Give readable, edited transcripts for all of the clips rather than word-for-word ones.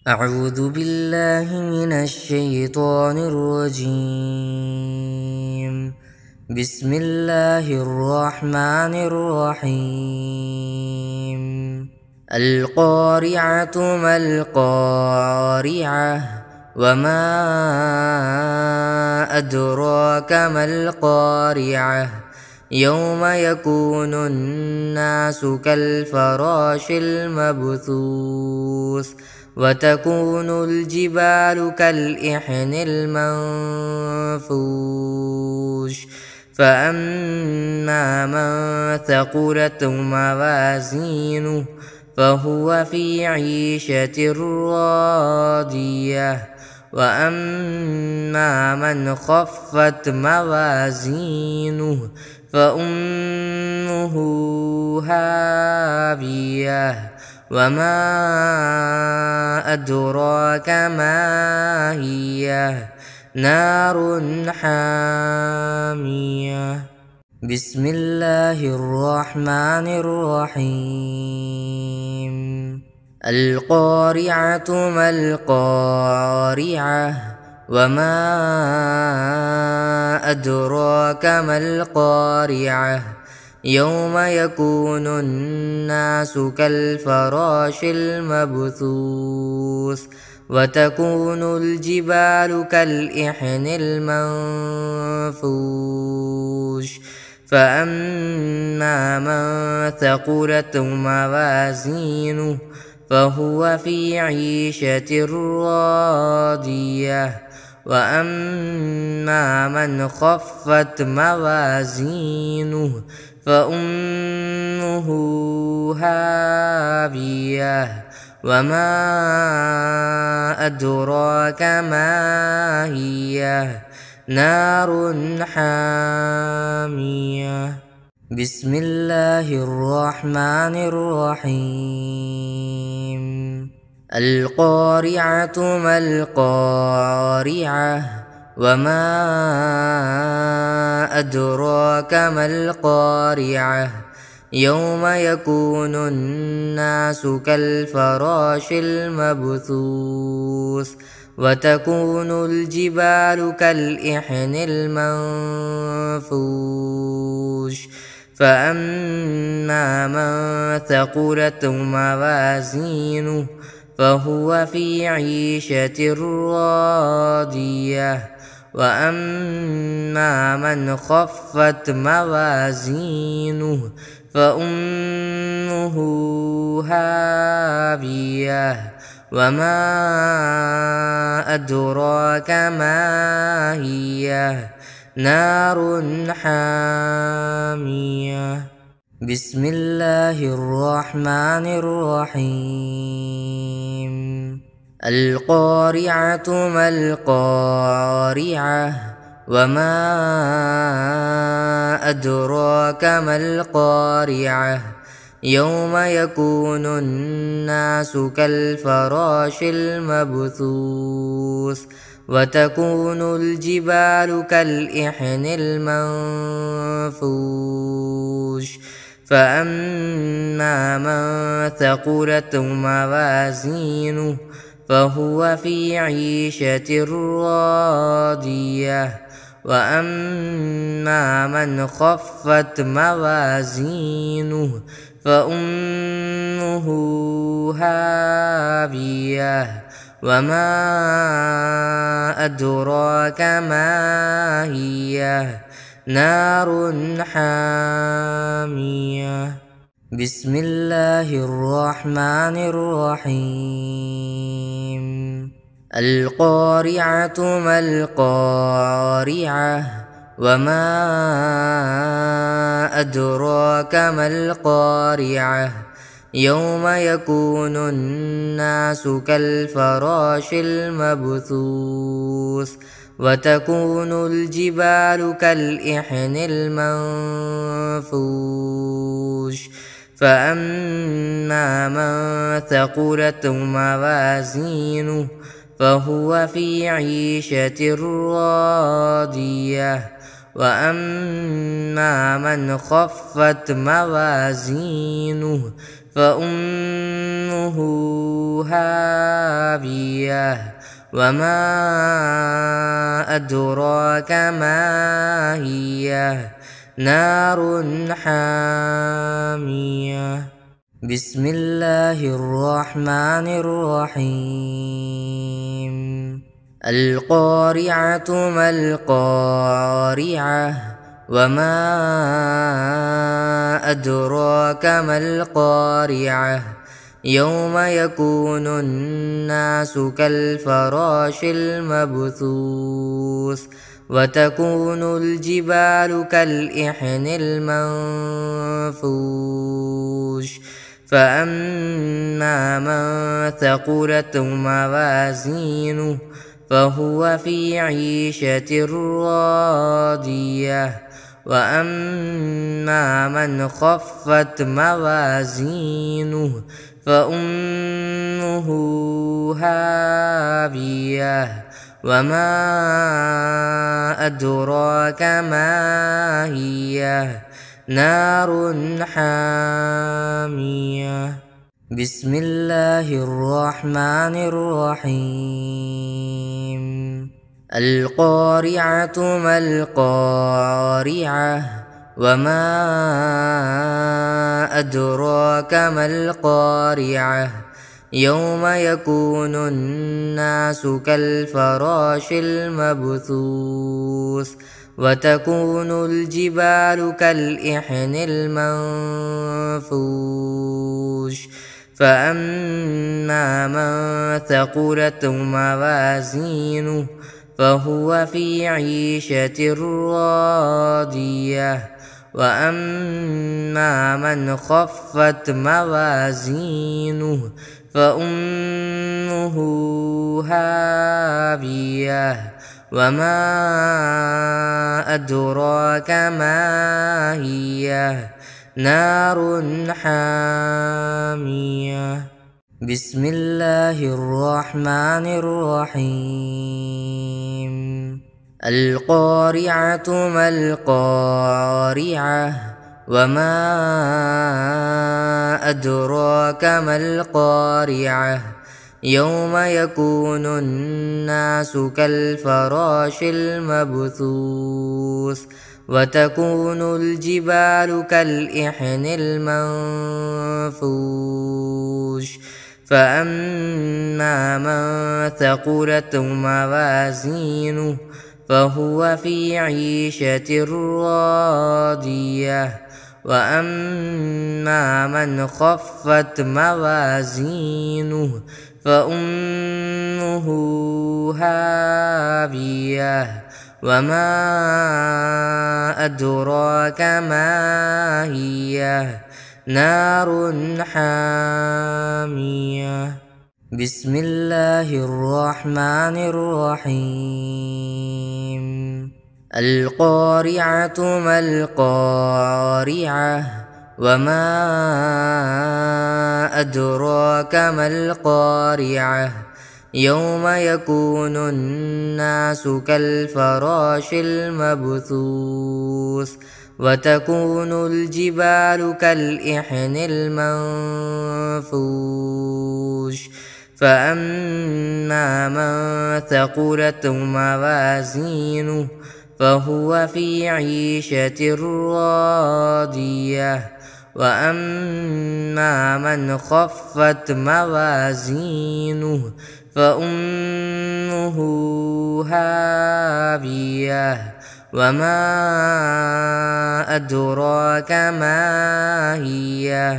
أعوذ بالله من الشيطان الرجيم. بسم الله الرحمن الرحيم. القارعة ما القارعة وما أدراك ما القارعة يوم يكون الناس كالفراش المبثوث وتكون الجبال كالإحن المنفوش فأما من ثقلت موازينه فهو في عيشة راضية وأما من خفت موازينه فأمه هاوية وما أدراك ما هي نار حامية. بسم الله الرحمن الرحيم. القارعة ما القارعة وما أدراك ما القارعة يوم يكون الناس كالفراش المبثوث وتكون الجبال كالإحن المنفوش فأما من ثقلت موازينه فهو في عيشة راضية وأما من خفت موازينه فأمه هاوية وما أدراك ما هي نار حامية. بسم الله الرحمن الرحيم. القارعة ما القارعة وما أدراك ما القارعة يوم يكون الناس كالفراش المبثوث وتكون الجبال كالإحن المنفوش فأما من ثقلت موازينه فهو في عيشة راضية وأما من خفت موازينه فأمه هاوية وما أدراك ما هي نار حامية. بسم الله الرحمن الرحيم. القارعة ما القارعة وما أدراك ما القارعة يوم يكون الناس كالفراش المبثوث وتكون الجبال كالإحن المنفوش فأما من ثقلت موازينه فهو في عيشة راضية وأما من خفت موازينه فأمه هاوية وما أدراك ما هي نار حامية. بسم الله الرحمن الرحيم. القارعة ما القارعة وما أدراك ما القارعة يوم يكون الناس كالفراش المبثوث وتكون الجبال كالإحن المنفوش فأما من ثقلت موازينه فهو في عيشة راضية وأما من خفت موازينه فأمه هاوية وما أدراك ما هي نار حامية بسم الله الرحمن الرحيم القارعة ما القارعة وما أدراك ما القارعة يوم يكون الناس كالفراش المبثوث وتكون الجبال كالإحن المنفوش فأما من ثقلت موازينه فهو في عيشة راضية وأما من خفت موازينه فأمه هاوية وما أدراك ما هي نار حامية بسم الله الرحمن الرحيم القارعة ما القارعة وما أدراك ما القارعة يوم يكون الناس كالفراش المبثوث وتكون الجبال كالإحن المنفوش فأما من ثقلت موازينه فهو في عيشة راضية وأما من خفت موازينه فأمه هاوية وما أدراك ما هي نار حامية بسم الله الرحمن الرحيم القارعة ما القارعة وما أدراك ما القارعة يوم يكون الناس كالفراش المبثوث وتكون الجبال كالإحن المنفوش فأما من ثقلت موازينه فهو في عيشة راضية وأما من خفت موازينه فأمه هاوية وما أدراك ما هي نار حامية بسم الله الرحمن الرحيم القارعة ما القارعة وما أدراك ما القارعة يوم يكون الناس كالفراش المبثوث وتكون الجبال كالإحن المنفوش فأما من ثقلت موازينه فهو في عيشة راضية وأما من خفت موازينه فأمه هاوية وما أدراك ما هي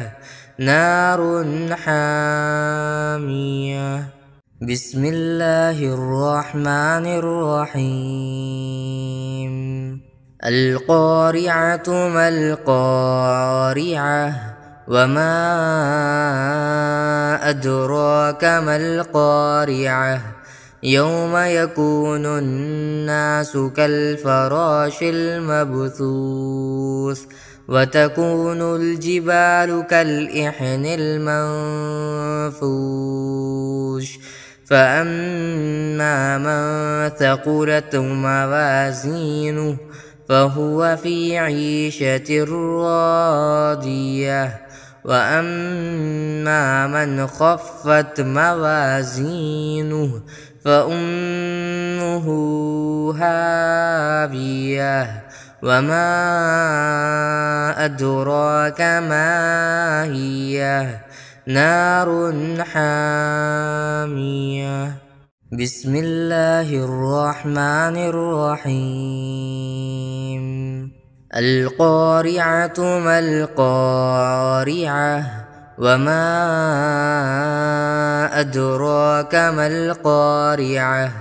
نار حامية بسم الله الرحمن الرحيم القارعة ما القارعة وما أدراك ما القارعة يوم يكون الناس كالفراش المبثوث وتكون الجبال كالإحن المنفوش فأما من ثقلت موازينه فهو في عيشة راضية وأما من خفت موازينه فأمه هاوية وما أدراك ما هي نار حامية. بسم الله الرحمن الرحيم. القارعة ما القارعة وما أدراك ما القارعة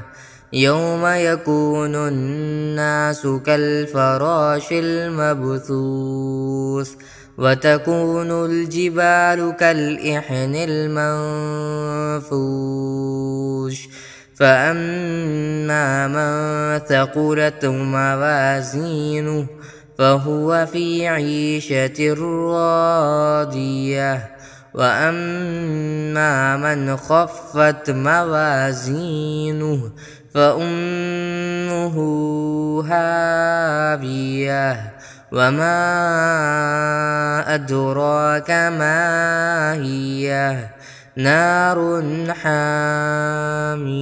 يوم يكون الناس كالفراش المبثوث وتكون الجبال كالإحن المنفوش فأما من ثقلت موازينه فهو في عيشة راضية وأما من خفت موازينه فأمه هاوية وما أدراك ما هي نار حامية.